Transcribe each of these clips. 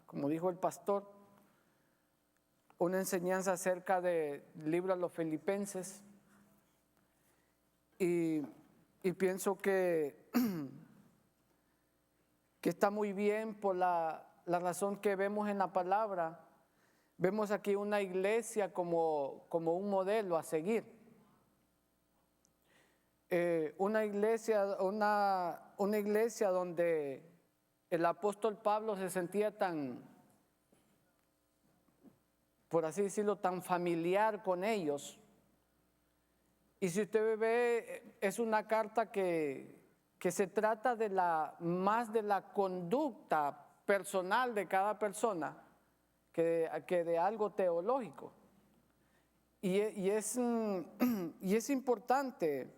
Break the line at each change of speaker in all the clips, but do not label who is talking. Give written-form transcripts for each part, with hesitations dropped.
como dijo el pastor, una enseñanza acerca del libro a los Filipenses. Y pienso que está muy bien por la razón que vemos en la palabra. Vemos aquí una iglesia como un modelo a seguir. Una iglesia donde el apóstol Pablo se sentía tan, por así decirlo, tan familiar con ellos. Y si usted ve, es una carta que se trata más de la conducta personal de cada persona que de algo teológico. Y es importante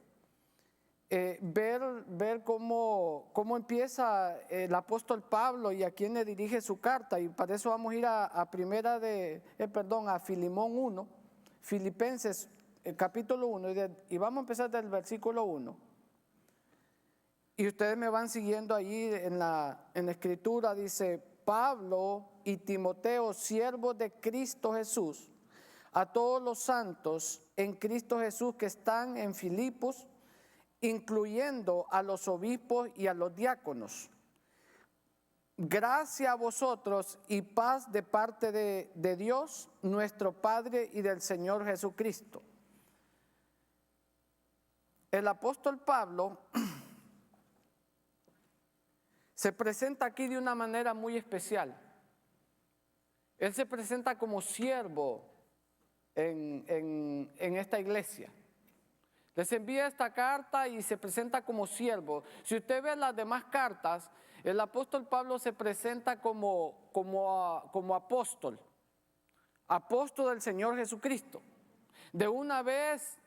ver cómo empieza el apóstol Pablo y a quién le dirige su carta. Y para eso vamos a ir a Filemón 1, Filipenses capítulo 1, y vamos a empezar del versículo 1. Y ustedes me van siguiendo allí en la escritura. Dice: Pablo y Timoteo, siervos de Cristo Jesús, a todos los santos en Cristo Jesús que están en Filipos, incluyendo a los obispos y a los diáconos. Gracia a vosotros y paz de parte de Dios, nuestro Padre, y del Señor Jesucristo. El apóstol Pablo se presenta aquí de una manera muy especial. Él se presenta como siervo en esta iglesia. Les envía esta carta y se presenta como siervo. Si usted ve las demás cartas, el apóstol Pablo se presenta como apóstol del Señor Jesucristo. De una vez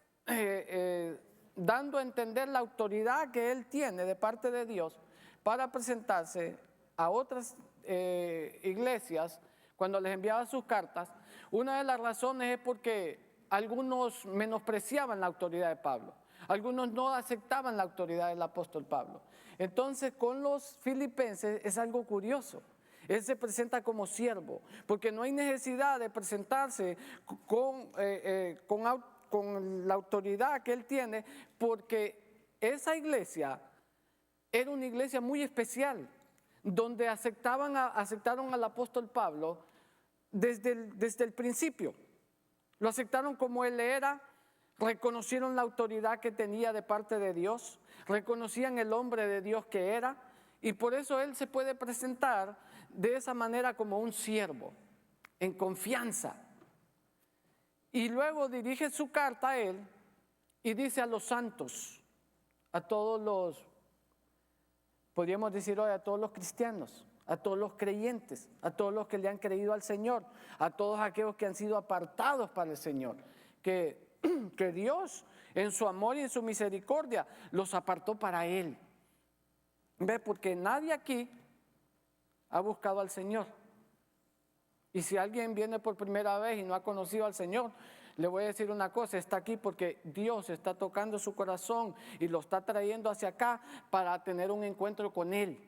dando a entender la autoridad que él tiene de parte de Dios para presentarse a otras iglesias cuando les enviaba sus cartas. Una de las razones es porque algunos menospreciaban la autoridad de Pablo, algunos no aceptaban la autoridad del apóstol Pablo. Entonces, con los filipenses es algo curioso. Él se presenta como siervo, porque no hay necesidad de presentarse con la autoridad que él tiene, porque esa iglesia era una iglesia muy especial, donde aceptaron al apóstol Pablo desde el principio. Lo aceptaron como él era, reconocieron la autoridad que tenía de parte de Dios, reconocían el hombre de Dios que era, y por eso él se puede presentar de esa manera como un siervo, en confianza. Y luego dirige su carta a él y dice: a los santos, a todos los, podríamos decir hoy, a todos los cristianos, a todos los creyentes, a todos los que le han creído al Señor, a todos aquellos que han sido apartados para el Señor, que Dios en su amor y en su misericordia los apartó para Él. ¿Ve? Porque nadie aquí ha buscado al Señor. Y si alguien viene por primera vez y no ha conocido al Señor, le voy a decir una cosa: está aquí porque Dios está tocando su corazón y lo está trayendo hacia acá para tener un encuentro con Él.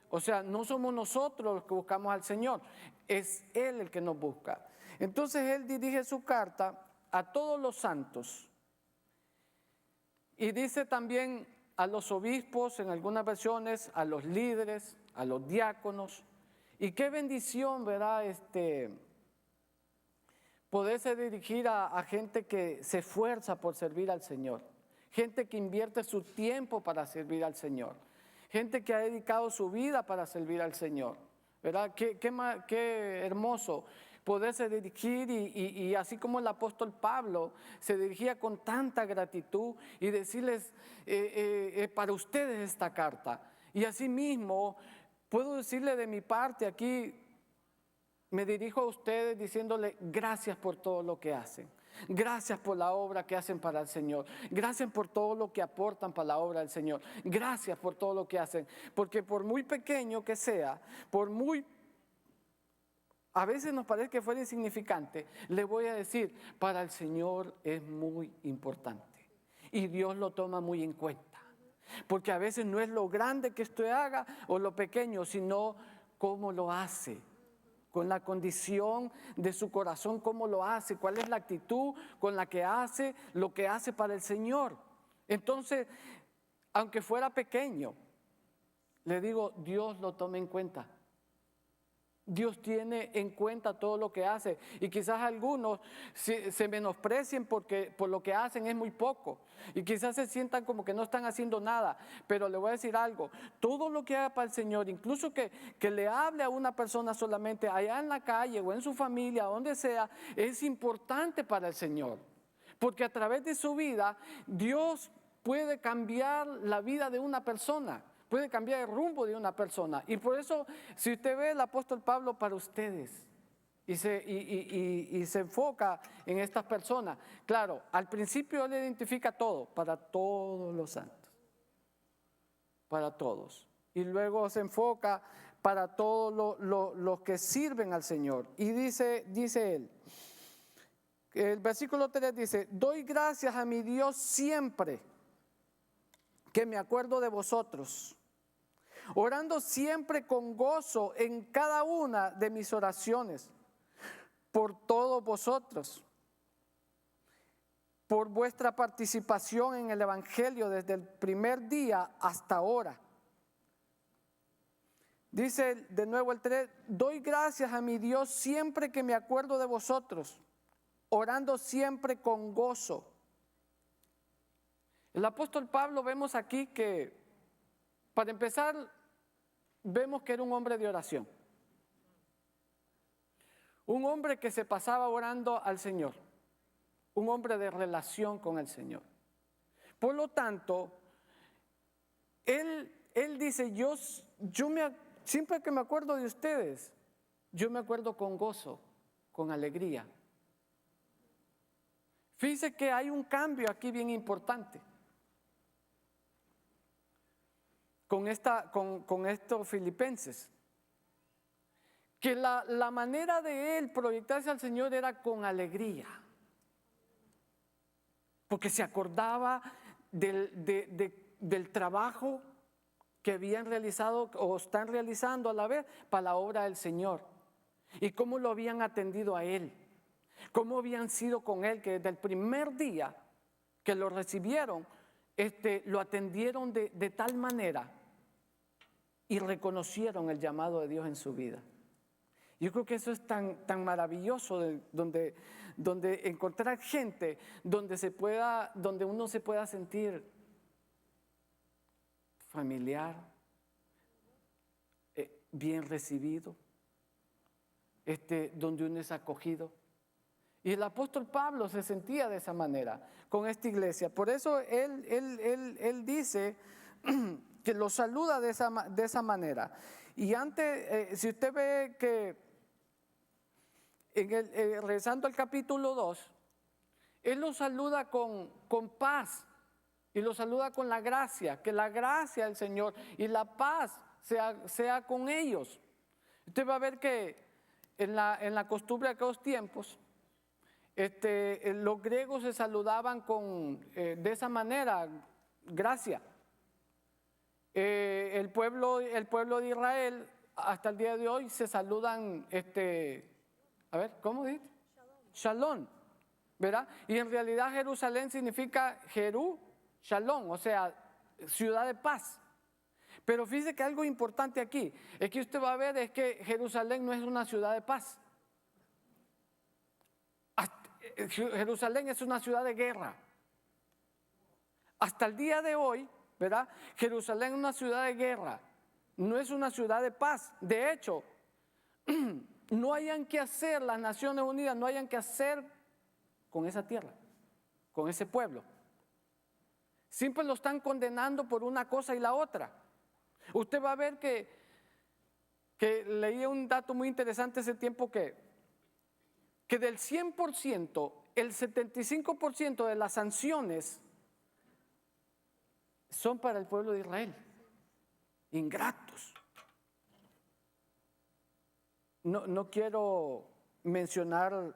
O sea, no somos nosotros los que buscamos al Señor, es Él el que nos busca. Entonces Él dirige su carta a todos los santos. Y dice también a los obispos, en algunas versiones, a los líderes, a los diáconos. Y qué bendición, ¿verdad? Poderse dirigir a gente que se esfuerza por servir al Señor. Gente que invierte su tiempo para servir al Señor. Gente que ha dedicado su vida para servir al Señor, ¿verdad? Qué hermoso poderse dirigir y así como el apóstol Pablo se dirigía con tanta gratitud y decirles: para ustedes esta carta. Y así mismo puedo decirle de mi parte aquí, me dirijo a ustedes diciéndole: gracias por todo lo que hacen. Gracias por la obra que hacen para el Señor. Gracias por todo lo que aportan para la obra del Señor. Gracias por todo lo que hacen. Porque por muy pequeño que sea, a veces nos parece que fuera insignificante, le voy a decir, para el Señor es muy importante. Y Dios lo toma muy en cuenta. Porque a veces no es lo grande que usted haga o lo pequeño, sino cómo lo hace, con la condición de su corazón, cómo lo hace, cuál es la actitud con la que hace lo que hace para el Señor. Entonces, aunque fuera pequeño, le digo, Dios lo toma en cuenta. Dios tiene en cuenta todo lo que hace, y quizás algunos se menosprecien por lo que hacen es muy poco, y quizás se sientan como que no están haciendo nada. Pero le voy a decir algo: todo lo que haga para el Señor, incluso que le hable a una persona solamente allá en la calle o en su familia, donde sea, es importante para el Señor, porque a través de su vida Dios puede cambiar la vida de una persona, puede cambiar el rumbo de una persona. Y por eso, si usted ve el apóstol Pablo para ustedes y se enfoca en estas personas, claro, al principio él identifica todo, para todos los santos, para todos. Y luego se enfoca para todos los que sirven al Señor. Y dice él, el versículo 3 dice: doy gracias a mi Dios siempre que me acuerdo de vosotros, orando siempre con gozo en cada una de mis oraciones, por todos vosotros, por vuestra participación en el Evangelio desde el primer día hasta ahora. Dice de nuevo el 3, doy gracias a mi Dios siempre que me acuerdo de vosotros, orando siempre con gozo. El apóstol Pablo, vemos aquí que, para empezar, vemos que era un hombre de oración. Un hombre que se pasaba orando al Señor. Un hombre de relación con el Señor. Por lo tanto, él dice, siempre que me acuerdo de ustedes, yo me acuerdo con gozo, con alegría. Fíjense que hay un cambio aquí bien importante. Con estos filipenses, que la manera de él proyectarse al Señor era con alegría, porque se acordaba del trabajo que habían realizado o están realizando a la vez para la obra del Señor, y cómo lo habían atendido a él, cómo habían sido con él, que desde el primer día que lo recibieron, lo atendieron de tal manera y reconocieron el llamado de Dios en su vida. Yo creo que eso es tan maravilloso, donde encontrar gente donde uno se pueda sentir familiar, bien recibido, donde uno es acogido. Y el apóstol Pablo se sentía de esa manera con esta iglesia. Por eso él dice que los saluda de esa manera. Y antes, si usted ve que regresando al capítulo 2, él los saluda con paz, y los saluda con la gracia, que la gracia del Señor y la paz sea con ellos. Usted va a ver que en la costumbre de aquellos tiempos, los griegos se saludaban de esa manera, gracia. El pueblo de Israel hasta el día de hoy se saludan, a ver, ¿cómo dice? Shalom, ¿verdad? Y en realidad Jerusalén significa Shalom, o sea, ciudad de paz. Pero fíjese que algo importante aquí es que usted va a ver es que Jerusalén no es una ciudad de paz. Jerusalén es una ciudad de guerra. Hasta el día de hoy, ¿verdad? Jerusalén es una ciudad de guerra, no es una ciudad de paz. De hecho, no hayan que hacer, las Naciones Unidas no hayan que hacer con esa tierra, con ese pueblo. Siempre lo están condenando por una cosa y la otra. Usted va a ver que leí un dato muy interesante hace tiempo, que del 100%, el 75% de las sanciones son para el pueblo de Israel. Ingratos. No quiero mencionar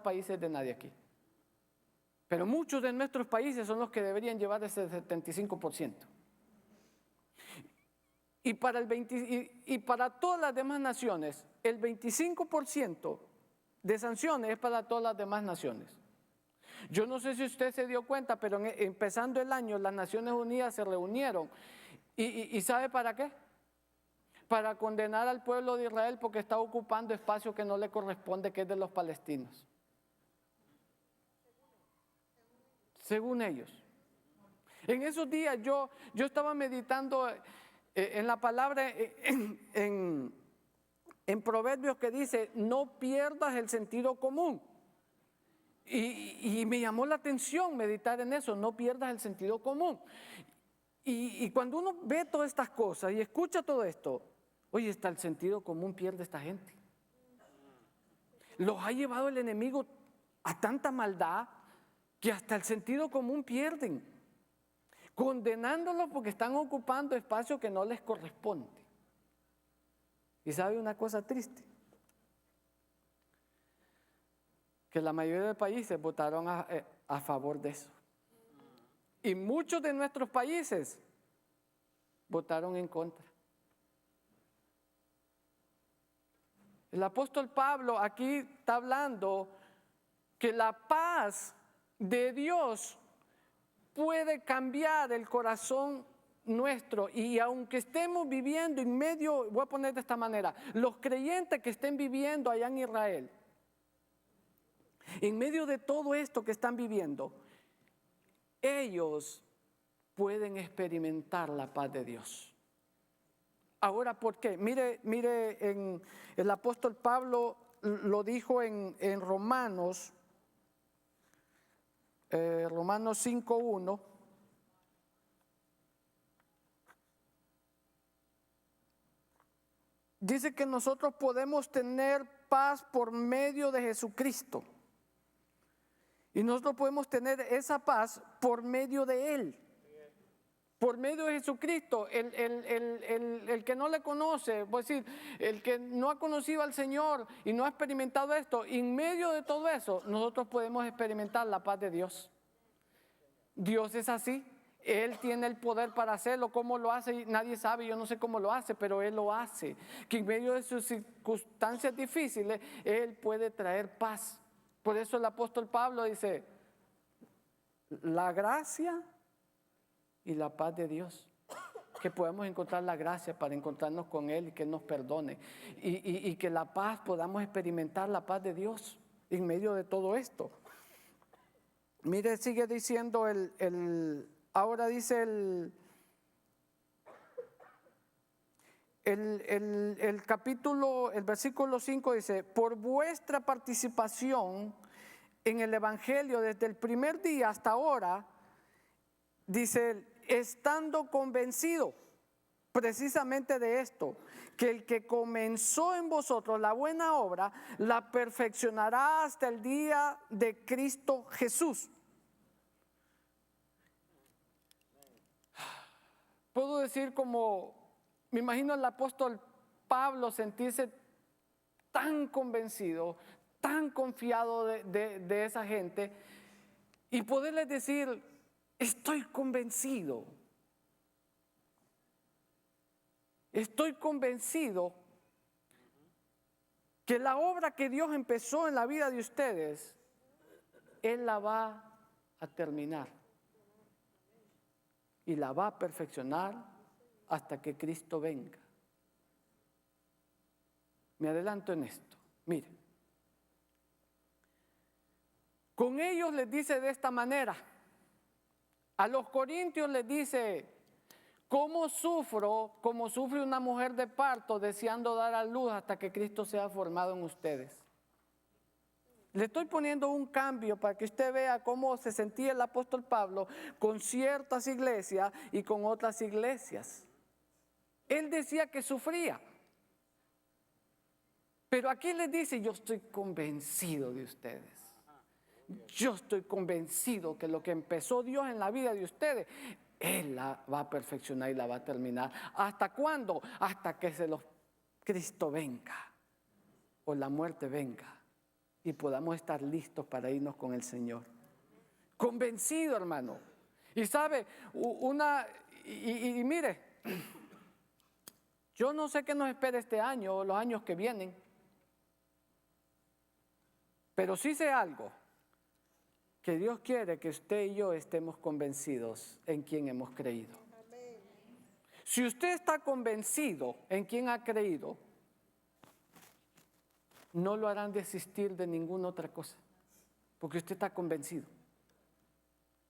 países de nadie aquí, pero muchos de nuestros países son los que deberían llevar ese 75%. y para, y para todas las demás naciones, el 25% de sanciones es para todas las demás naciones. Yo no sé si usted se dio cuenta, pero empezando el año las Naciones Unidas se reunieron y ¿sabe para qué? Para condenar al pueblo de Israel porque está ocupando espacio que no le corresponde, que es de los palestinos. Según ellos. En esos días yo estaba meditando en la palabra en Proverbios que dice, no pierdas el sentido común. Y me llamó la atención meditar en eso, no pierdas el sentido común. Y cuando uno ve todas estas cosas y escucha todo esto, oye, hasta el sentido común pierde esta gente. Los ha llevado el enemigo a tanta maldad que hasta el sentido común pierden, condenándolos porque están ocupando espacio que no les corresponde. ¿Y sabe una cosa triste? Que la mayoría de países votaron a favor de eso. Y muchos de nuestros países votaron en contra. El apóstol Pablo aquí está hablando que la paz de Dios puede cambiar el corazón nuestro, y aunque estemos viviendo en medio, voy a poner de esta manera, los creyentes que estén viviendo allá en Israel, en medio de todo esto que están viviendo, ellos pueden experimentar la paz de Dios. Ahora, ¿por qué? Mire, el apóstol Pablo lo dijo en Romanos 5:1. Dice que nosotros podemos tener paz por medio de Jesucristo. Y nosotros podemos tener esa paz por medio de Él. Por medio de Jesucristo. El que no le conoce, voy a decir, el que no ha conocido al Señor y no ha experimentado esto, en medio de todo eso, nosotros podemos experimentar la paz de Dios. Dios es así. Él tiene el poder para hacerlo. ¿Cómo lo hace? Nadie sabe, yo no sé cómo lo hace, pero Él lo hace. Que en medio de sus circunstancias difíciles, Él puede traer paz. Por eso el apóstol Pablo dice, la gracia y la paz de Dios. Que podemos encontrar la gracia para encontrarnos con Él y que Él nos perdone. Y que la paz, podamos experimentar la paz de Dios en medio de todo esto. Mire, sigue diciendo ahora dice el capítulo, el versículo 5 dice, por vuestra participación en el Evangelio desde el primer día hasta ahora, dice, estando convencido precisamente de esto, que el que comenzó en vosotros la buena obra, la perfeccionará hasta el día de Cristo Jesús. Puedo decir como, me imagino el apóstol Pablo sentirse tan convencido, tan confiado de esa gente y poderles decir, estoy convencido que la obra que Dios empezó en la vida de ustedes, Él la va a terminar y la va a perfeccionar hasta que Cristo venga. Me adelanto en esto. Miren, con ellos les dice de esta manera, a los corintios les dice, ¿cómo sufro como sufre una mujer de parto deseando dar a luz hasta que Cristo sea formado en ustedes? Le estoy poniendo un cambio para que usted vea cómo se sentía el apóstol Pablo con ciertas iglesias y con otras iglesias. Él decía que sufría. Pero aquí les dice, yo estoy convencido de ustedes. Yo estoy convencido que lo que empezó Dios en la vida de ustedes, Él la va a perfeccionar y la va a terminar. ¿Hasta cuándo? Hasta que Cristo venga o la muerte venga y podamos estar listos para irnos con el Señor. Convencido, hermano. Y sabe, y mire, Yo no sé qué nos espera este año o los años que vienen, pero sí sé algo, que Dios quiere que usted y yo estemos convencidos en quien hemos creído. Si usted está convencido en quien ha creído, no lo harán desistir de ninguna otra cosa, porque usted está convencido.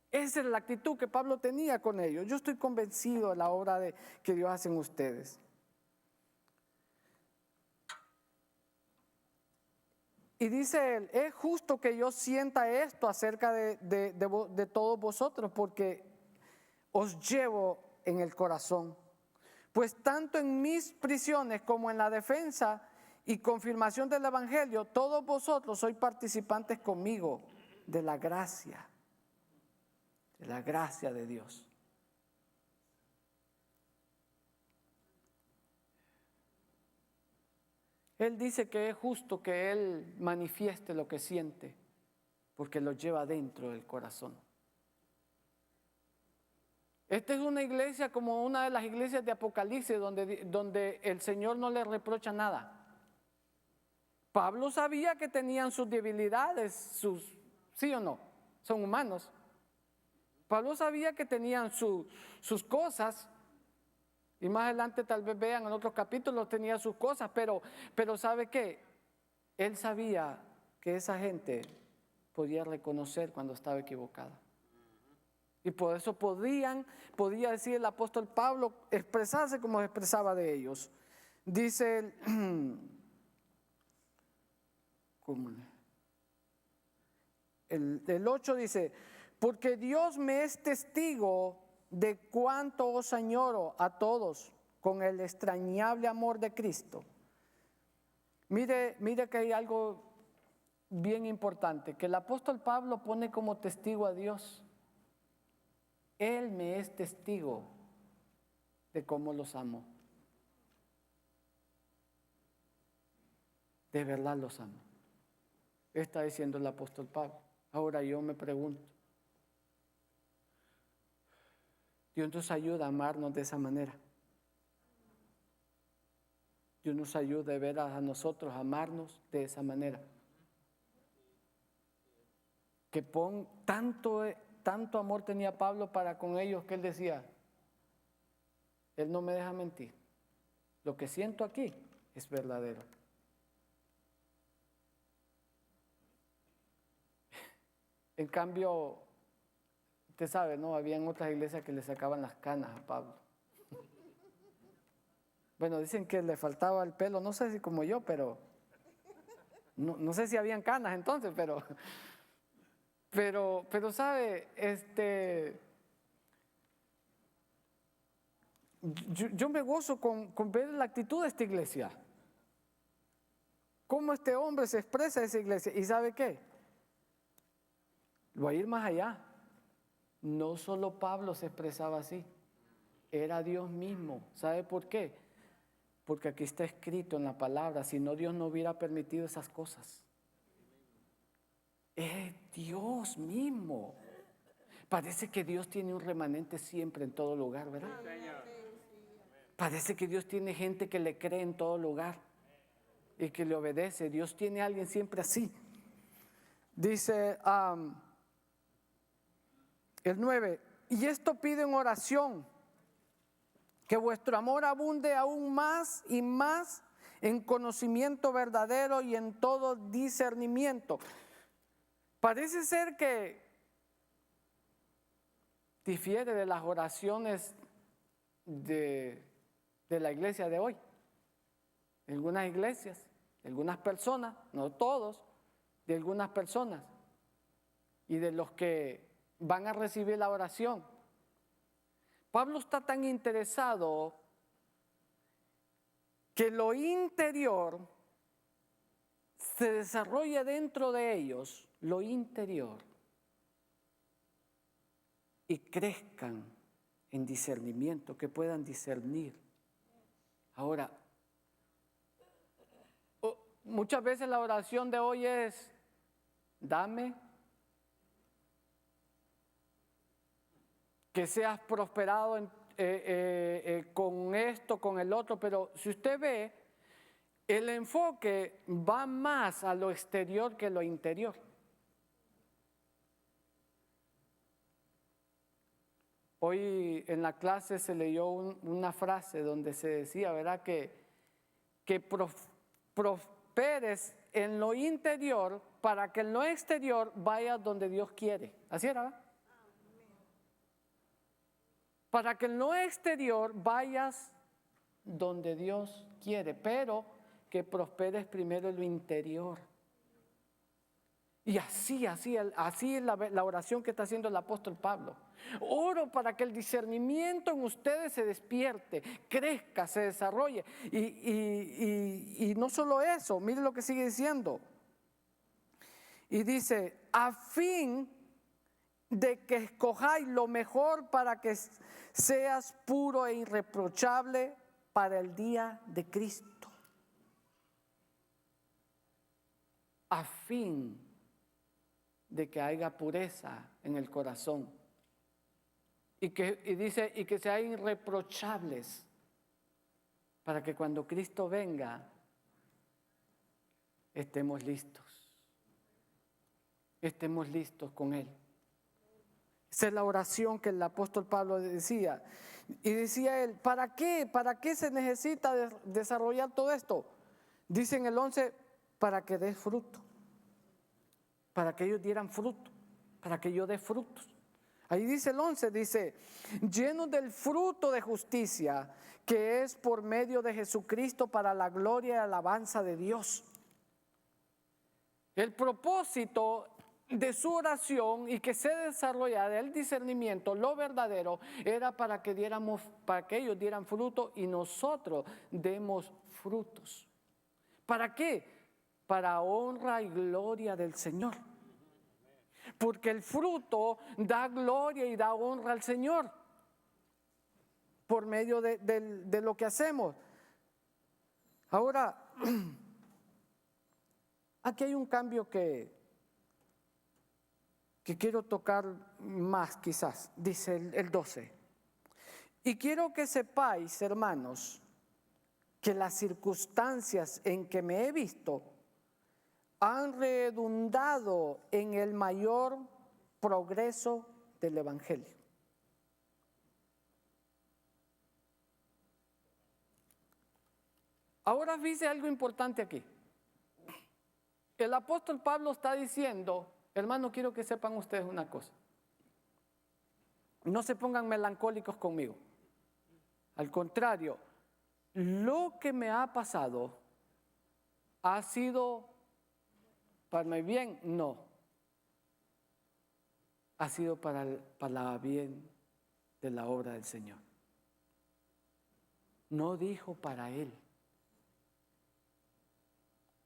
Esa es la actitud que Pablo tenía con ellos. Yo estoy convencido de la obra que Dios hace en ustedes. Y dice él, es justo que yo sienta esto acerca de todos vosotros, porque os llevo en el corazón. Pues tanto en mis prisiones como en la defensa y confirmación del Evangelio, todos vosotros sois participantes conmigo de la gracia de Dios. Él dice que es justo que Él manifieste lo que siente, porque lo lleva dentro del corazón. Esta es una iglesia como una de las iglesias de Apocalipsis donde el Señor no le reprocha nada. Pablo sabía que tenían sus debilidades, ¿sí o no? Son humanos. Pablo sabía que tenían sus cosas, y más adelante tal vez vean en otros capítulos tenía sus cosas, pero ¿sabe qué? Él sabía que esa gente podía reconocer cuando estaba equivocada. Y por eso podía decir el apóstol Pablo, expresarse como expresaba de ellos. Dice el 8 dice, porque Dios me es testigo de cuánto os añoro a todos con el extrañable amor de Cristo. Mire que hay algo bien importante, que el apóstol Pablo pone como testigo a Dios. Él me es testigo de cómo los amo. De verdad los amo. Está diciendo el apóstol Pablo. Ahora yo me pregunto, Dios nos ayuda a amarnos de esa manera. Dios nos ayuda de veras a nosotros a amarnos de esa manera. Que tanto amor tenía Pablo para con ellos que él decía, él no me deja mentir. Lo que siento aquí es verdadero. En cambio, usted sabe, ¿no? Habían otras iglesias que le sacaban las canas a Pablo. Bueno, dicen que le faltaba el pelo, no sé si como yo, pero no sé si habían canas entonces, pero sabe, yo me gozo con ver la actitud de esta iglesia. Cómo este hombre se expresa en esa iglesia. ¿Y sabe qué? Voy a ir más allá. No solo Pablo se expresaba así, era Dios mismo. ¿Sabe por qué? Porque aquí está escrito en la palabra, si no Dios no hubiera permitido esas cosas. Es Dios mismo. Parece que Dios tiene un remanente siempre en todo lugar, ¿verdad? Parece que Dios tiene gente que le cree en todo lugar y que le obedece. Dios tiene a alguien siempre así. Dice el 9, y esto pide en oración, que vuestro amor abunde aún más y más en conocimiento verdadero y en todo discernimiento. Parece ser que difiere de las oraciones de la iglesia de hoy. Algunas iglesias, algunas personas, no todos, de algunas personas y de los que van a recibir la oración. Pablo está tan interesado que lo interior se desarrolle dentro de ellos, lo interior, y crezcan en discernimiento, que puedan discernir. Ahora, muchas veces la oración de hoy es, dame, que seas prosperado con esto, con el otro, pero si usted ve, el enfoque va más a lo exterior que lo interior. Hoy en la clase se leyó una frase donde se decía, ¿verdad? Que prosperes en lo interior para que en lo exterior vayas donde Dios quiere. Así era, ¿verdad? Para que en lo exterior vayas donde Dios quiere, pero que prosperes primero en lo interior. Y así es la oración que está haciendo el apóstol Pablo. Oro para que el discernimiento en ustedes se despierte, crezca, se desarrolle. Y no solo eso, mire lo que sigue diciendo. Y dice, a fin de que escojáis lo mejor para que seas puro e irreprochable para el día de Cristo. A fin de que haya pureza en el corazón. Y dice, y que sean irreprochables para que cuando Cristo venga estemos listos. Estemos listos con Él. Esa es la oración que el apóstol Pablo decía. Y decía él, ¿para qué? ¿Para qué se necesita desarrollar todo esto? Dice en el 11, para que des fruto. Para que ellos dieran fruto. Para que yo dé frutos. Ahí dice el 11, dice, llenos del fruto de justicia, que es por medio de Jesucristo para la gloria y alabanza de Dios. El propósito de su oración y que se desarrollara el discernimiento, lo verdadero, era para que ellos dieran fruto y nosotros demos frutos. ¿Para qué? Para honra y gloria del Señor. Porque el fruto da gloria y da honra al Señor por medio de lo que hacemos. Ahora, aquí hay un cambio que quiero tocar más quizás, dice el 12. Y quiero que sepáis, hermanos, que las circunstancias en que me he visto han redundado en el mayor progreso del Evangelio. Ahora dice algo importante aquí. El apóstol Pablo está diciendo, hermano, quiero que sepan ustedes una cosa. No se pongan melancólicos conmigo. Al contrario, lo que me ha pasado ha sido para mi bien, no. Ha sido para el bien de la obra del Señor. No dijo para él.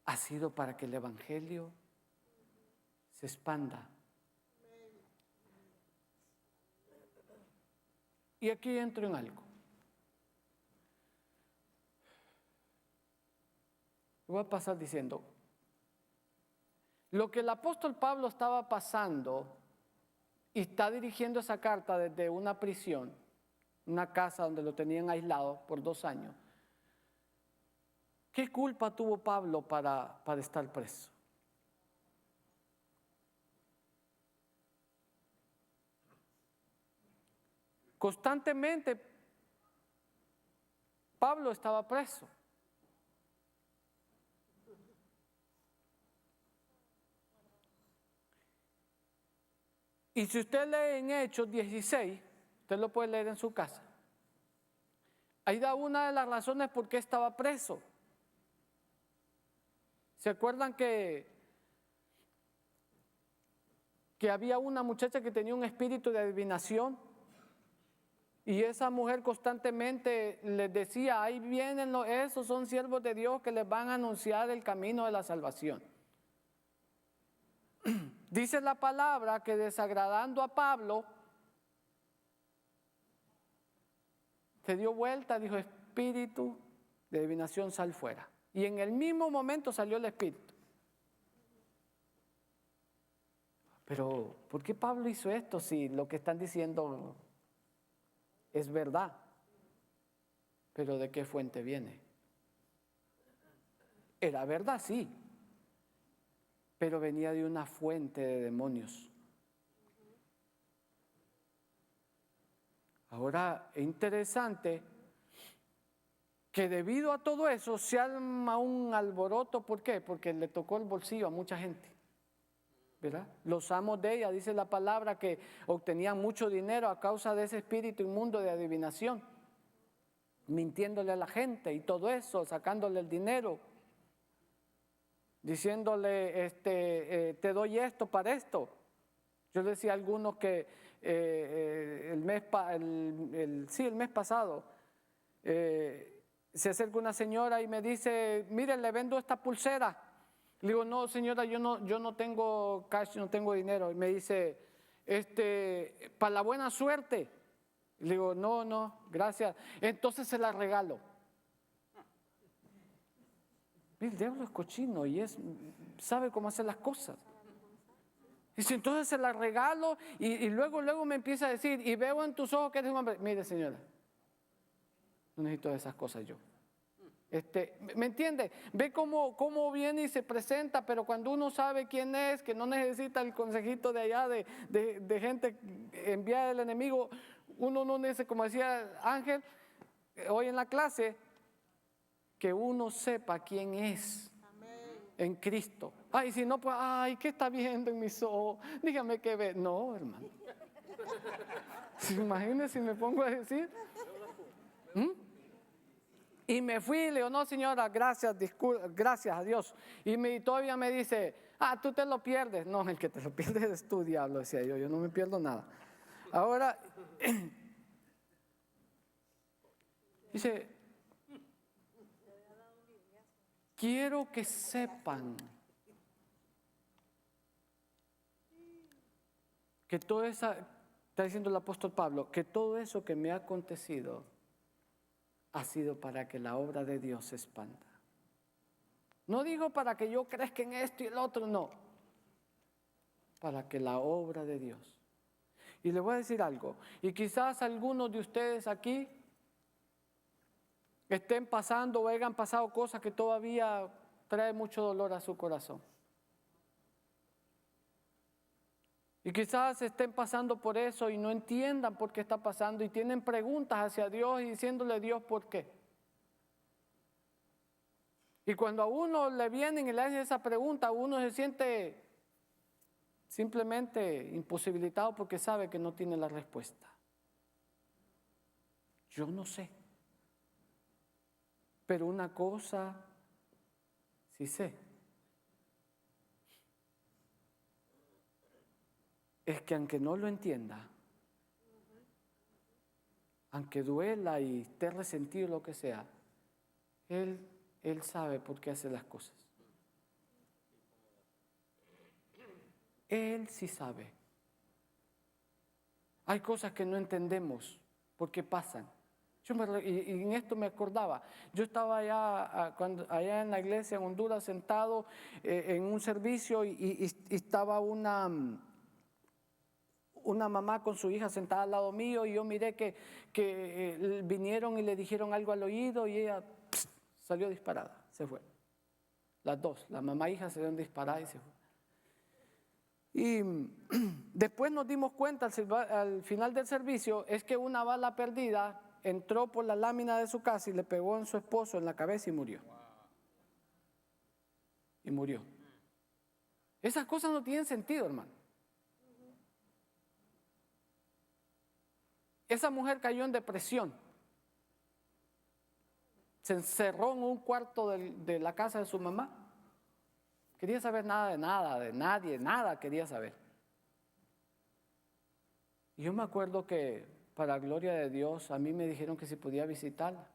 Ha sido para que el Evangelio se expanda. Y aquí entro en algo. Voy a pasar diciendo, lo que el apóstol Pablo estaba pasando y está dirigiendo esa carta desde una prisión, una casa donde lo tenían aislado por 2 años. ¿Qué culpa tuvo Pablo para estar preso? Constantemente Pablo estaba preso. Y si usted lee en Hechos 16, usted lo puede leer en su casa. Ahí da una de las razones por qué estaba preso. ¿Se acuerdan que había una muchacha que tenía un espíritu de adivinación? Y esa mujer constantemente les decía, ahí vienen esos son siervos de Dios que les van a anunciar el camino de la salvación. Dice la palabra que desagradando a Pablo, se dio vuelta, dijo, espíritu de adivinación, sal fuera. Y en el mismo momento salió el espíritu. Pero, ¿por qué Pablo hizo esto si lo que están diciendo es verdad? pero ¿de qué fuente viene? Era verdad, sí, pero venía de una fuente de demonios. Ahora, es interesante que debido a todo eso se arma un alboroto. ¿Por qué? Porque le tocó el bolsillo a mucha gente, ¿verdad? Los amos de ella, dice la palabra, que obtenían mucho dinero a causa de ese espíritu inmundo de adivinación, mintiéndole a la gente y todo eso, sacándole el dinero, diciéndole, te doy esto para esto. Yo le decía a algunos que el mes pasado se acerca una señora y me dice, mire, le vendo esta pulsera. Le digo, no, señora, yo no tengo cash, no tengo dinero. Y me dice, para la buena suerte. Le digo, no, gracias. Entonces se la regalo. El diablo es cochino y sabe cómo hacer las cosas. Dice, entonces se la regalo y luego me empieza a decir, y veo en tus ojos que eres un hombre. Mire, señora, no necesito esas cosas yo. ¿Me entiende? Ve cómo viene y se presenta, pero cuando uno sabe quién es, que no necesita el consejito de allá de gente enviada del enemigo, uno no necesita, como decía Ángel hoy en la clase, que uno sepa quién es en Cristo. Ay, si no, pues, ay, ¿qué está viendo en mis ojos? Dígame qué ve. No, hermano. Imagínese si me pongo a decir. Y me fui y le digo, no, señora, gracias a Dios. Y todavía me dice, tú te lo pierdes. No, el que te lo pierdes es tu diablo, decía yo no me pierdo nada. Ahora, dice, quiero que sepan que está diciendo el apóstol Pablo, que todo eso que me ha acontecido ha sido para que la obra de Dios se expanda. No digo para que yo crezca en esto y el otro, no. Para que la obra de Dios. Y le voy a decir algo, y quizás algunos de ustedes aquí estén pasando o hayan pasado cosas que todavía traen mucho dolor a su corazón. Y quizás estén pasando por eso y no entiendan por qué está pasando y tienen preguntas hacia Dios y diciéndole a Dios por qué. Y cuando a uno le vienen y le hacen esa pregunta, uno se siente simplemente imposibilitado porque sabe que no tiene la respuesta. Yo no sé. Pero una cosa sí sé. Es que aunque no lo entienda, aunque duela y esté resentido lo que sea, Él sabe por qué hace las cosas. Él sí sabe. Hay cosas que no entendemos por qué pasan. Y en esto me acordaba. Yo estaba allá en la iglesia en Honduras sentado en un servicio y estaba una mamá con su hija sentada al lado mío y yo miré que vinieron y le dijeron algo al oído y ella salió disparada, se fue. Las dos, la mamá e hija salieron disparadas y se fue. Y después nos dimos cuenta al final del servicio es que una bala perdida entró por la lámina de su casa y le pegó en su esposo en la cabeza y murió. Y murió. Esas cosas no tienen sentido, hermano. Esa mujer cayó en depresión. Se encerró en un cuarto de la casa de su mamá. Quería saber nada de nadie, nada quería saber. Y yo me acuerdo que, para gloria de Dios, a mí me dijeron que si podía visitarla.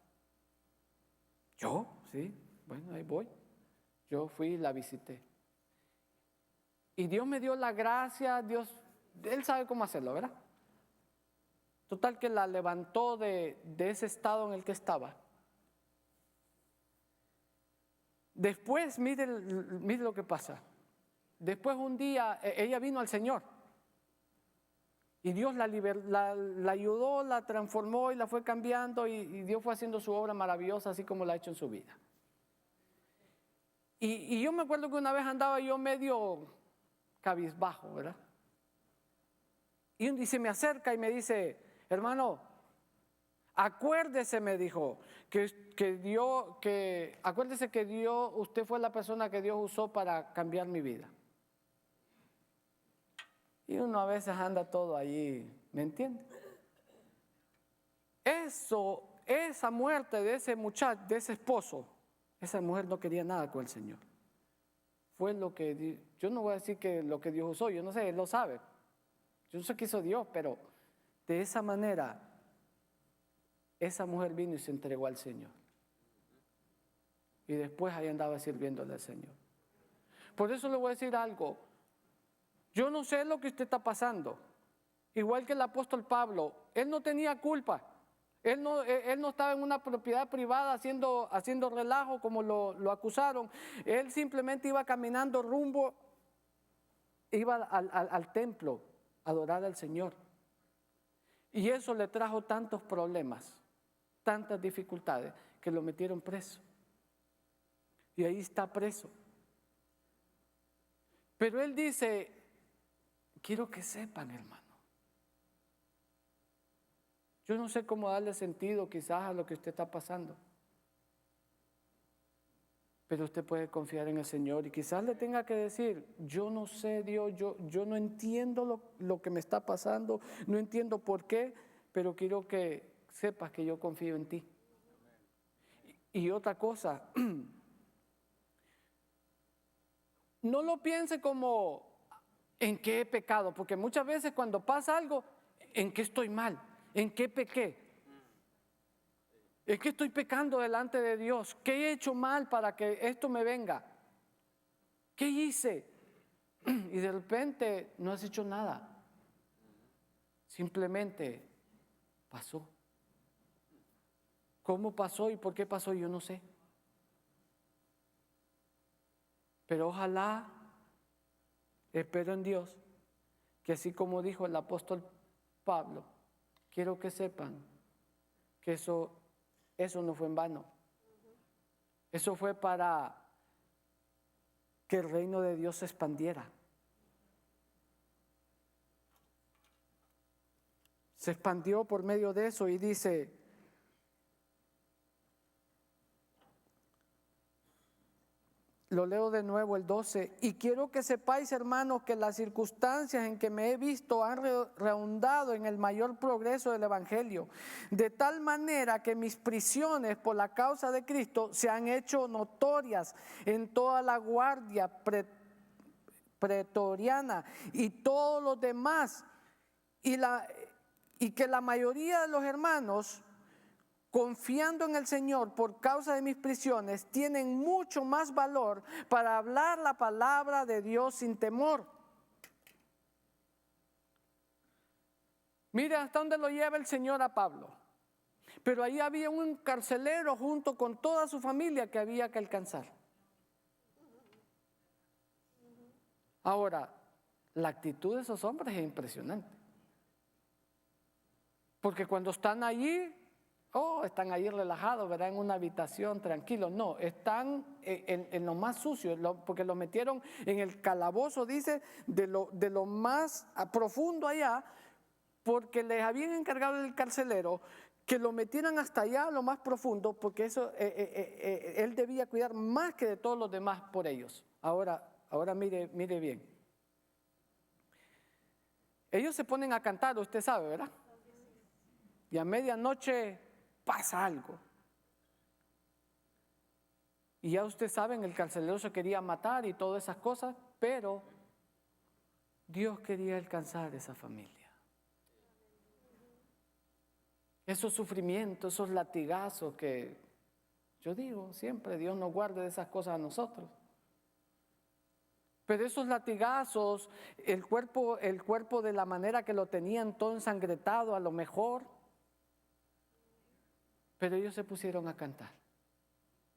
¿Yo? Sí, bueno, ahí voy. Yo fui y la visité. Y Dios me dio la gracia, Él sabe cómo hacerlo, ¿verdad? Total que la levantó de ese estado en el que estaba. Después, mire lo que pasa. Después un día, ella vino al Señor. Y Dios la ayudó, la transformó y la fue cambiando y Dios fue haciendo su obra maravillosa así como la ha hecho en su vida. Y yo me acuerdo que una vez andaba yo medio cabizbajo, ¿verdad? Y se me acerca y me dice, hermano, acuérdese, me dijo, acuérdese que Dios, usted fue la persona que Dios usó para cambiar mi vida. Y uno a veces anda todo allí, ¿me entiende? Esa muerte de ese muchacho, de ese esposo, esa mujer no quería nada con el Señor. Fue lo que, yo no voy a decir que lo que Dios usó, yo no sé, Él lo sabe. Yo no sé qué hizo Dios, pero de esa manera, esa mujer vino y se entregó al Señor. Y después ahí andaba sirviéndole al Señor. Por eso le voy a decir algo. Yo no sé lo que usted está pasando. Igual que el apóstol Pablo, él no tenía culpa. Él no estaba en una propiedad privada haciendo relajo como lo acusaron. Él simplemente iba caminando iba al templo a adorar al Señor. Y eso le trajo tantos problemas, tantas dificultades, que lo metieron preso. Y ahí está preso. Pero él dice, quiero que sepan, hermano. Yo no sé cómo darle sentido quizás a lo que usted está pasando. Pero usted puede confiar en el Señor y quizás le tenga que decir, yo no sé, Dios, yo no entiendo lo que me está pasando, no entiendo por qué, pero quiero que sepas que yo confío en ti. Y otra cosa, no lo piense como en qué he pecado, porque muchas veces cuando pasa algo, ¿en qué estoy mal? ¿En qué pequé? Es que estoy pecando delante de Dios. ¿Qué he hecho mal para que esto me venga? ¿Qué hice? Y de repente no has hecho nada. Simplemente pasó. ¿Cómo pasó y por qué pasó? Yo no sé. Pero ojalá, espero en Dios, que así como dijo el apóstol Pablo, quiero que sepan que eso no fue en vano. Eso fue para que el reino de Dios se expandiera. Se expandió por medio de eso y dice, lo leo de nuevo el 12, y quiero que sepáis, hermanos, que las circunstancias en que me he visto han redundado en el mayor progreso del Evangelio, de tal manera que mis prisiones por la causa de Cristo se han hecho notorias en toda la guardia pretoriana y todos los demás, y que la mayoría de los hermanos, confiando en el Señor por causa de mis prisiones, tienen mucho más valor para hablar la palabra de Dios sin temor. Mira hasta dónde lo lleva el Señor a Pablo. Pero ahí había un carcelero junto con toda su familia que había que alcanzar. Ahora, la actitud de esos hombres es impresionante. Porque cuando están allí, están ahí relajados, ¿verdad? En una habitación, tranquilos. No, están en lo más sucio, porque los metieron en el calabozo, dice, de lo más profundo allá, porque les habían encargado el carcelero que lo metieran hasta allá, lo más profundo, porque eso él debía cuidar más que de todos los demás por ellos. Ahora mire bien. Ellos se ponen a cantar, usted sabe, ¿verdad? Y a medianoche pasa algo. Y ya ustedes saben, el carcelero se quería matar y todas esas cosas, pero Dios quería alcanzar esa familia. Esos sufrimientos, esos latigazos que yo digo siempre, Dios nos guarde de esas cosas a nosotros. Pero esos latigazos, el cuerpo de la manera que lo tenían todo ensangretado a lo mejor, pero ellos se pusieron a cantar,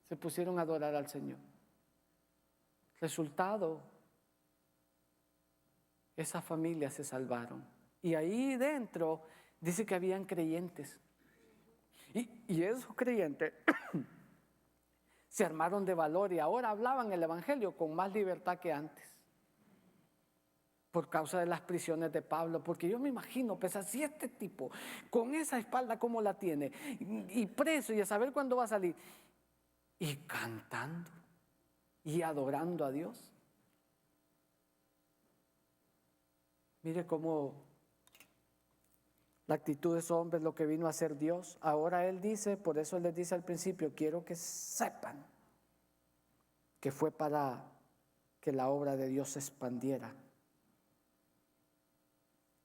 se pusieron a adorar al Señor. Resultado, esas familias se salvaron. Y ahí dentro dice que habían creyentes. Y esos creyentes se armaron de valor y ahora hablaban el evangelio con más libertad que antes. Por causa de las prisiones de Pablo, porque yo me imagino, pues así este tipo, con esa espalda como la tiene, y preso y a saber cuándo va a salir, y cantando y adorando a Dios. Mire cómo la actitud de esos hombres, lo que vino a hacer Dios. Ahora Él dice, por eso Él les dice al principio, quiero que sepan que fue para que la obra de Dios se expandiera.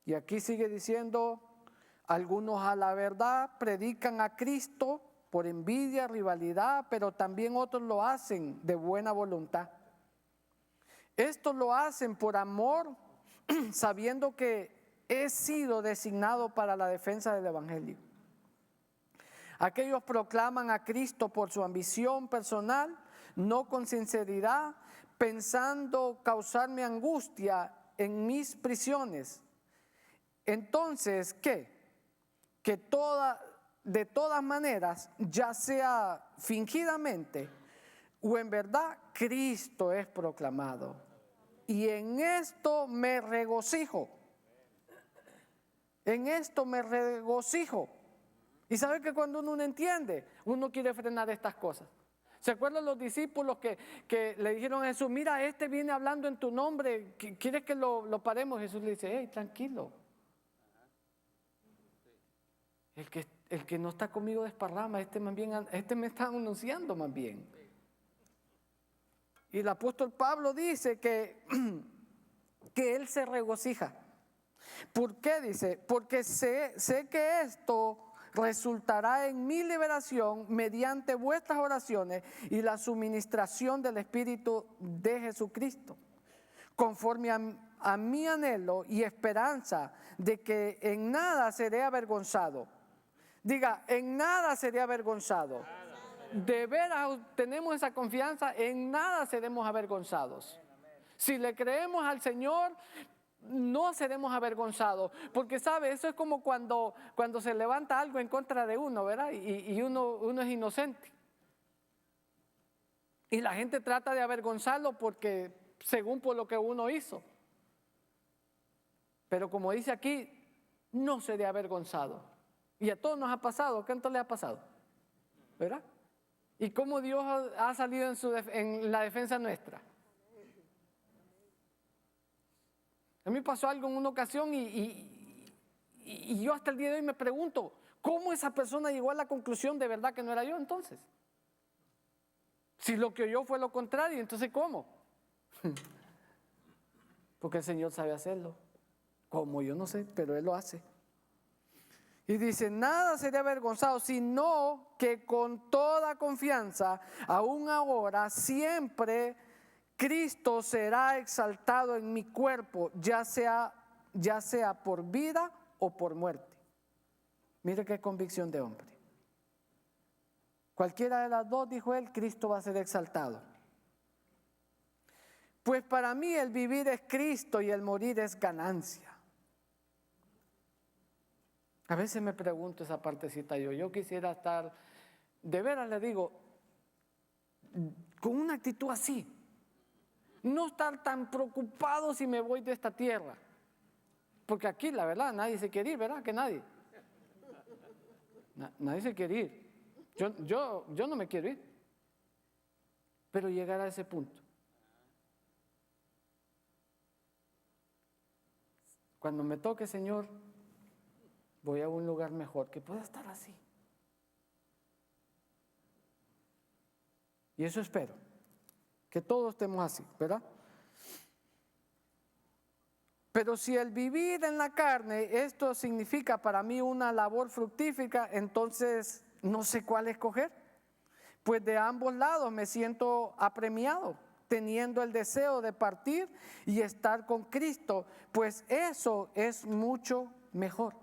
Y aquí sigue diciendo, algunos a la verdad predican a Cristo por envidia, rivalidad, pero también otros lo hacen de buena voluntad. Estos lo hacen por amor, sabiendo que he sido designado para la defensa del evangelio. Aquellos proclaman a Cristo por su ambición personal, no con sinceridad, pensando causarme angustia en mis prisiones. Entonces, ¿qué? Que de todas maneras, ya sea fingidamente o en verdad, Cristo es proclamado. Y en esto me regocijo. En esto me regocijo. Y sabe que cuando uno no entiende, uno quiere frenar estas cosas. ¿Se acuerdan los discípulos que le dijeron a Jesús, mira, este viene hablando en tu nombre, ¿quieres que lo paremos? Jesús le dice, hey, tranquilo. El que no está conmigo desparrama, este me está anunciando más bien. Y el apóstol Pablo dice que él se regocija. ¿Por qué dice? Porque sé que esto resultará en mi liberación mediante vuestras oraciones y la suministración del Espíritu de Jesucristo, conforme a mi anhelo y esperanza de que en nada seré avergonzado. Diga, en nada seré avergonzado. De veras tenemos esa confianza, en nada seremos avergonzados. Si le creemos al Señor, no seremos avergonzados, porque sabe, eso es como cuando se levanta algo en contra de uno, ¿verdad? Y uno es inocente. Y la gente trata de avergonzarlo porque según por lo que uno hizo. Pero como dice aquí, no seré avergonzado. Y a todos nos ha pasado. ¿Cuánto le ha pasado? ¿Verdad? ¿Y cómo Dios ha salido en la defensa nuestra? A mí pasó algo en una ocasión y yo hasta el día de hoy me pregunto, ¿cómo esa persona llegó a la conclusión de verdad que no era yo entonces? Si lo que oyó fue lo contrario, entonces ¿cómo? Porque el Señor sabe hacerlo. ¿Cómo? Yo no sé, pero Él lo hace. Y dice, nada seré avergonzado, sino que con toda confianza, aún ahora, siempre Cristo será exaltado en mi cuerpo, ya sea por vida o por muerte. Mire qué convicción de hombre. Cualquiera de las dos, dijo él, Cristo va a ser exaltado. Pues para mí el vivir es Cristo y el morir es ganancia. A veces me pregunto esa partecita yo quisiera estar, de veras le digo, con una actitud así. No estar tan preocupado si me voy de esta tierra. Porque aquí, la verdad, nadie se quiere ir, ¿verdad? Que nadie. Nadie se quiere ir. Yo no me quiero ir. Pero llegar a ese punto. Cuando me toque, Señor, voy a un lugar mejor, que pueda estar así. Y eso espero, que todos estemos así, ¿verdad? Pero si el vivir en la carne, esto significa para mí una labor fructífera, entonces no sé cuál escoger. Pues de ambos lados me siento apremiado, teniendo el deseo de partir y estar con Cristo, pues eso es mucho mejor.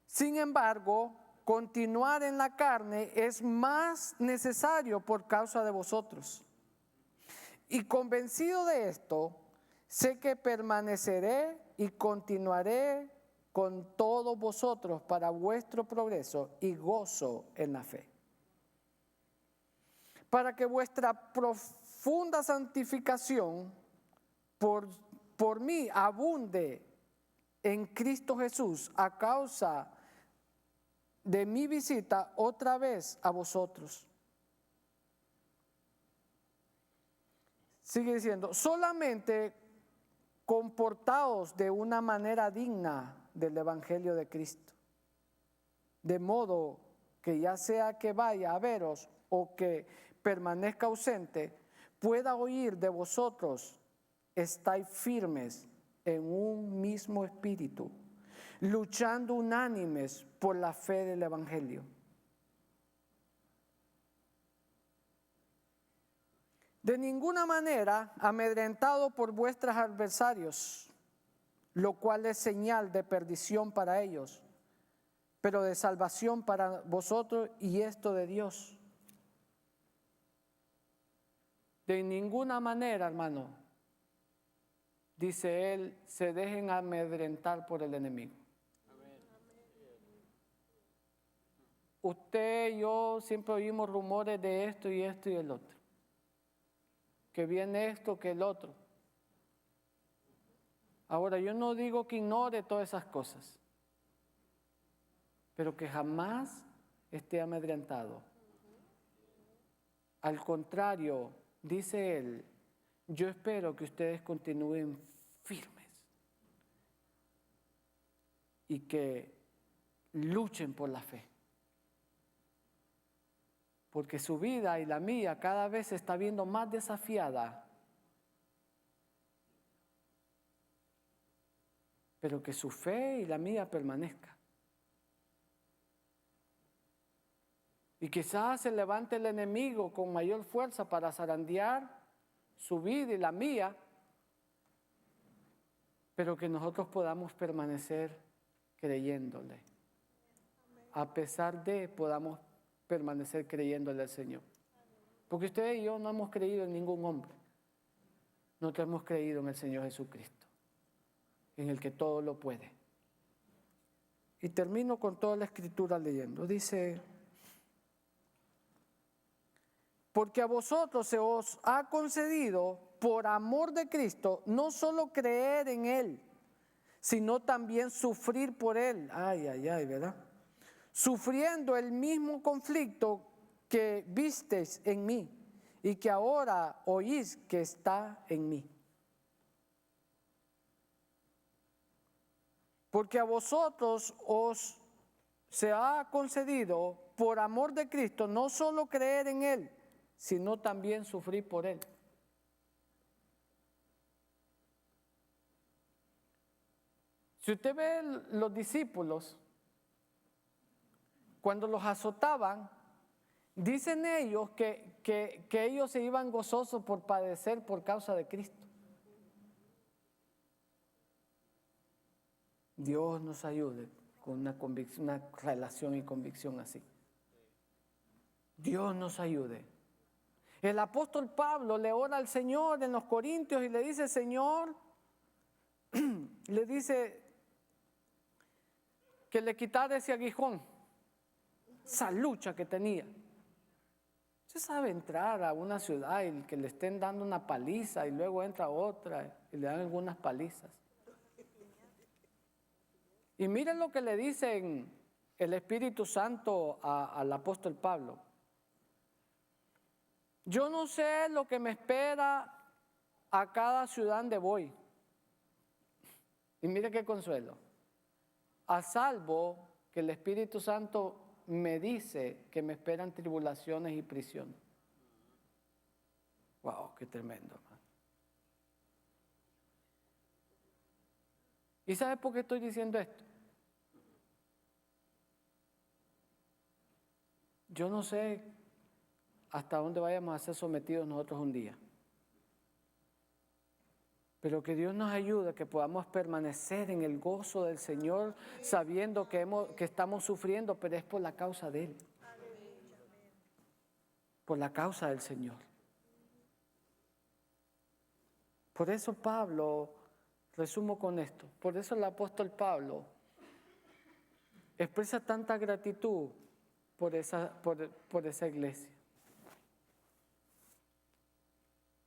Sin embargo, continuar en la carne es más necesario por causa de vosotros. Y convencido de esto, sé que permaneceré y continuaré con todos vosotros para vuestro progreso y gozo en la fe, para que vuestra profunda santificación por mí abunde en Cristo Jesús a causa de mi visita otra vez a vosotros. Sigue diciendo, solamente comportaos de una manera digna del Evangelio de Cristo, de modo que ya sea que vaya a veros o que permanezca ausente, pueda oír de vosotros, estáis firmes en un mismo espíritu, luchando unánimes por la fe del Evangelio. De ninguna manera amedrentado por vuestros adversarios, lo cual es señal de perdición para ellos, pero de salvación para vosotros, y esto de Dios. De ninguna manera, hermano, dice él, se dejen amedrentar por el enemigo. Usted y yo siempre oímos rumores de esto y esto y el otro. Que viene esto, que el otro. Ahora, yo no digo que ignore todas esas cosas, pero que jamás esté amedrentado. Al contrario, dice él, yo espero que ustedes continúen firmes y que luchen por la fe. Porque su vida y la mía cada vez se está viendo más desafiada. Pero que su fe y la mía permanezca. Y quizás se levante el enemigo con mayor fuerza para zarandear su vida y la mía, pero que nosotros podamos permanecer creyéndole. A pesar de, podamos permanecer creyéndole al Señor. Porque usted y yo no hemos creído en ningún hombre. Nosotros hemos creído en el Señor Jesucristo, en el que todo lo puede. Y termino con toda la escritura leyendo. Dice, porque a vosotros se os ha concedido, por amor de Cristo, no solo creer en Él, sino también sufrir por Él. Ay, ay, ay, ¿verdad? Sufriendo el mismo conflicto que visteis en mí y que ahora oís que está en mí. Porque a vosotros os se ha concedido, por amor de Cristo, no solo creer en Él, sino también sufrir por Él. Si usted ve los discípulos, cuando los azotaban, dicen ellos que ellos se iban gozosos por padecer por causa de Cristo. Dios nos ayude con una relación y convicción así. Dios nos ayude. El apóstol Pablo le ora al Señor en los Corintios y le dice, Señor, le dice que le quitara ese aguijón, esa lucha que tenía. Usted sabe entrar a una ciudad y que le estén dando una paliza y luego entra a otra y le dan algunas palizas. Y miren lo que le dicen el Espíritu Santo al apóstol Pablo. Yo no sé lo que me espera a cada ciudad donde voy. Y mire qué consuelo. A salvo que el Espíritu Santo me dice que me esperan tribulaciones y prisión. Wow, qué tremendo, hermano. ¿Y sabe por qué estoy diciendo esto? Yo no sé hasta dónde vayamos a ser sometidos nosotros un día. Pero que Dios nos ayude, que podamos permanecer en el gozo del Señor, sabiendo que estamos sufriendo, pero es por la causa de Él. Por la causa del Señor. Por eso Pablo, resumo con esto, por eso el apóstol Pablo expresa tanta gratitud por esa iglesia.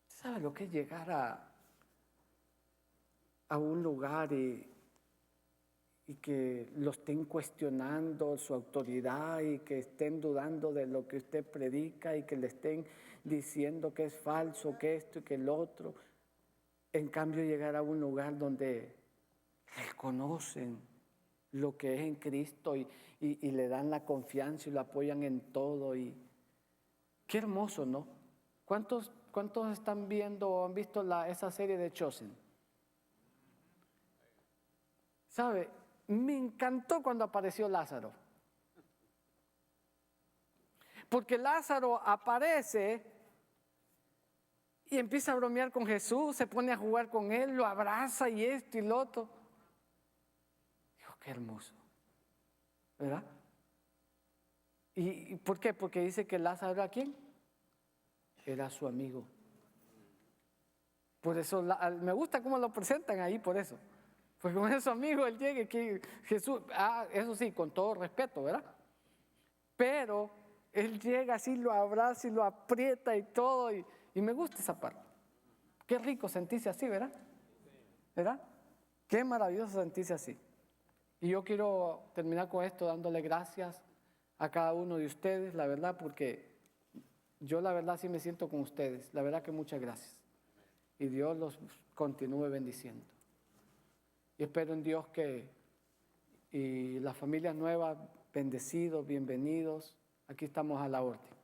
¿Sabe lo que es llegar a un lugar y que lo estén cuestionando su autoridad y que estén dudando de lo que usted predica y que le estén diciendo que es falso, que esto y que el otro? En cambio, llegar a un lugar donde reconocen lo que es en Cristo y le dan la confianza y lo apoyan en todo. Y qué hermoso, ¿no? ¿Cuántos están viendo o han visto esa serie de Chosen? ¿Sabe? Me encantó cuando apareció Lázaro. Porque Lázaro aparece y empieza a bromear con Jesús, se pone a jugar con él, lo abraza y esto y lo otro. Dijo, qué hermoso, ¿verdad? ¿Y por qué? Porque dice que Lázaro era ¿quién? Era su amigo. Por eso me gusta cómo lo presentan ahí, por eso. Porque con esos amigos él llega que Jesús, eso sí, con todo respeto, ¿verdad? Pero él llega así, lo abraza y lo aprieta y todo, y me gusta esa parte. Qué rico sentirse así, ¿verdad? ¿Verdad? Qué maravilloso sentirse así. Y yo quiero terminar con esto dándole gracias a cada uno de ustedes, la verdad, porque yo la verdad sí me siento con ustedes. La verdad que muchas gracias. Y Dios los continúe bendiciendo. Y espero en Dios y las familias nuevas, bendecidos, bienvenidos. Aquí estamos a la orden.